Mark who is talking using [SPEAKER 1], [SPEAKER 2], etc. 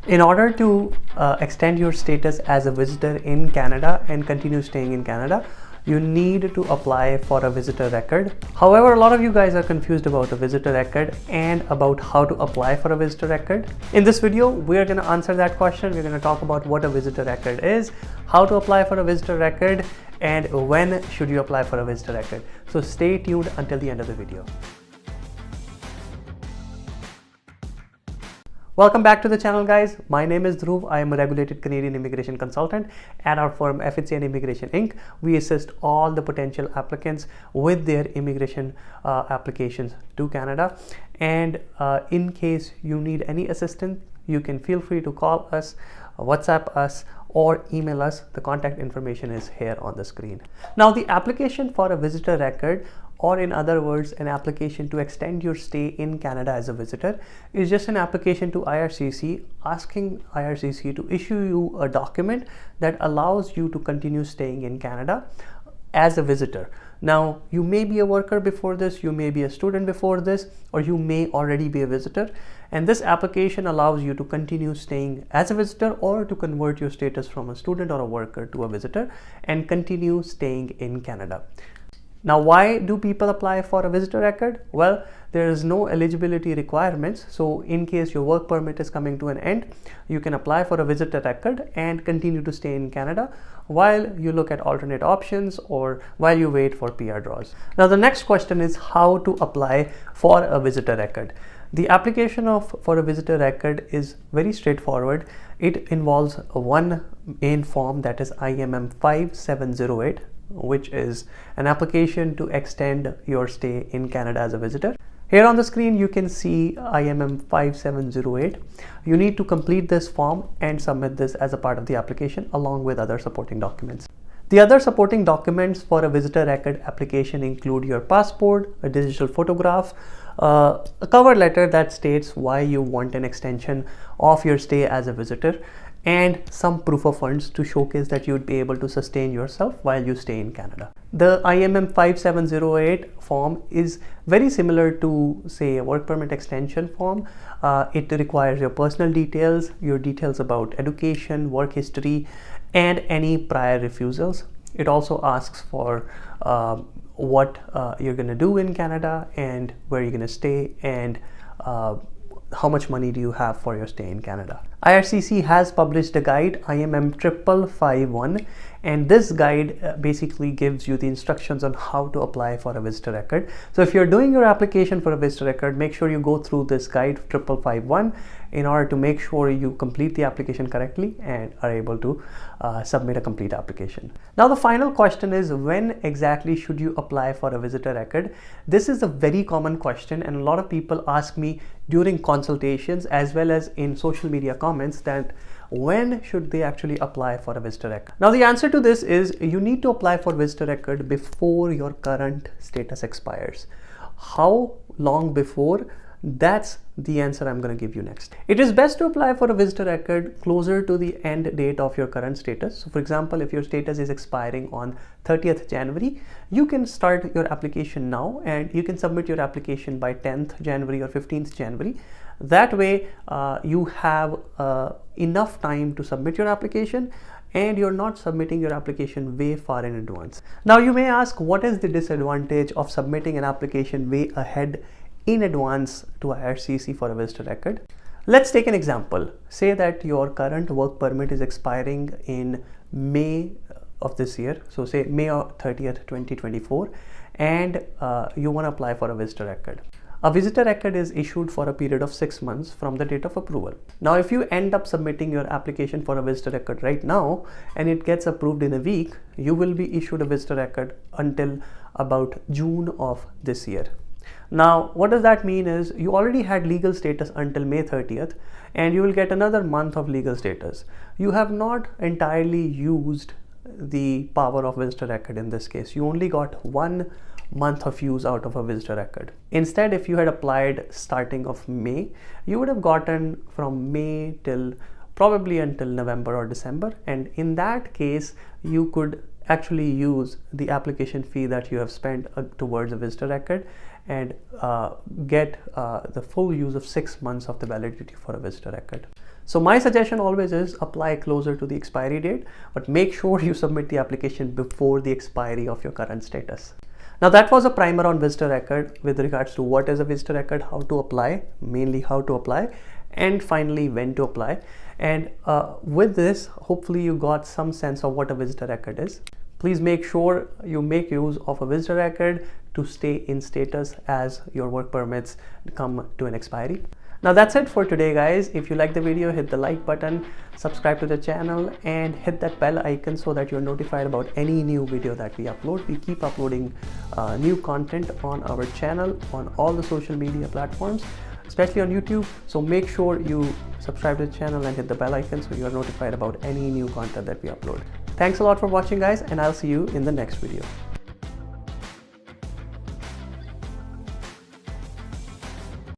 [SPEAKER 1] In order to extend your status as a visitor in Canada and continue staying in Canada, you need to apply for a visitor record. However, a lot of you guys are confused about a visitor record and about how to apply for a visitor record. In this video, we're going to answer that question. We're going to talk about what a visitor record is, how to apply for a visitor record, and when should you apply for a visitor record. So stay tuned until the end of the video. Welcome back to the channel, guys. My name is Dhruv. I am a regulated Canadian immigration consultant at our firm Effizient Inc. We assist all the potential applicants with their immigration applications to Canada. And in case you need any assistance, you can feel free to call us, WhatsApp us, or email us. The contact information is here on the screen. Now, the application for a visitor record, or in other words, an application to extend your stay in Canada as a visitor, is just an application to IRCC asking IRCC to issue you a document that allows you to continue staying in Canada as a visitor. Now, you may be a worker before this, you may be a student before this, or you may already be a visitor. And this application allows you to continue staying as a visitor or to convert your status from a student or a worker to a visitor and continue staying in Canada. Now, why do people apply for a visitor record? Well, there is no eligibility requirements. So in case your work permit is coming to an end, you can apply for a visitor record and continue to stay in Canada while you look at alternate options or while you wait for PR draws. Now, the next question is how to apply for a visitor record. The application for a visitor record is very straightforward. It involves one main form, that is IMM 5708, which is an application to extend your stay in Canada as a visitor. Here on the screen, you can see IMM 5708. You need to complete this form and submit this as a part of the application along with other supporting documents. The other supporting documents for a visitor record application include your passport, a digital photograph, a cover letter that states why you want an extension of your stay as a visitor, and some proof of funds to showcase that you would be able to sustain yourself while you stay in Canada. The IMM 5708 form is very similar to, say, a work permit extension form. It requires your personal details, your details about education, work history, and any prior refusals. It also asks for what you're going to do in Canada and where you're going to stay and how much money do you have for your stay in Canada. IRCC has published a guide, IMM 5551, and this guide basically gives you the instructions on how to apply for a visitor record. So if you're doing your application for a visitor record, make sure you go through this guide 5551 in order to make sure you complete the application correctly and are able to submit a complete application. Now, the final question is, when exactly should you apply for a visitor record? This is a very common question, and a lot of people ask me during consultations as well as in social media comments that when should they actually apply for a visitor record. Now, the answer to this is you need to apply for visitor record before your current status expires. How long before? That's the answer I'm going to give you next. It is best to apply for a visitor record closer to the end date of your current status. So for example, if your status is expiring on 30th January, you can start your application now and you can submit your application by 10th January or 15th January. That way you have enough time to submit your application and you're not submitting your application way far in advance. Now, you may ask, what is the disadvantage of submitting an application way ahead in advance to IRCC for a visitor record? Let's take an example. Say that your current work permit is expiring in May of this year. So say May 30th, 2024, and you want to apply for a visitor record. A visitor record is issued for a period of 6 months from the date of approval. Now, if you end up submitting your application for a visitor record right now and it gets approved in a week, you will be issued a visitor record until about June of this year. Now, what does that mean is you already had legal status until May 30th and you will get another month of legal status. You have not entirely used the power of visitor record in this case. You only got 1 month of use out of a visitor record. Instead, if you had applied starting of May, you would have gotten from May till probably until November or December, and in that case you could actually use the application fee that you have spent towards a visitor record and get the full use of 6 months of the validity for a visitor record. So my suggestion always is apply closer to the expiry date, but make sure you submit the application before the expiry of your current status. Now that was a primer on visitor record with regards to what is a visitor record, how to apply, mainly how to apply, and finally when to apply. And with this, hopefully you got some sense of what a visitor record is. Please make sure you make use of a visitor record to stay in status as your work permits come to an expiry. Now that's it for today, guys. If you like the video, hit the like button, subscribe to the channel, and hit that bell icon so that you're notified about any new video that we upload. We keep uploading new content on our channel on all the social media platforms, especially on YouTube. So make sure you subscribe to the channel and hit the bell icon so you're notified about any new content that we upload. Thanks a lot for watching, guys, and I'll see you in the next video.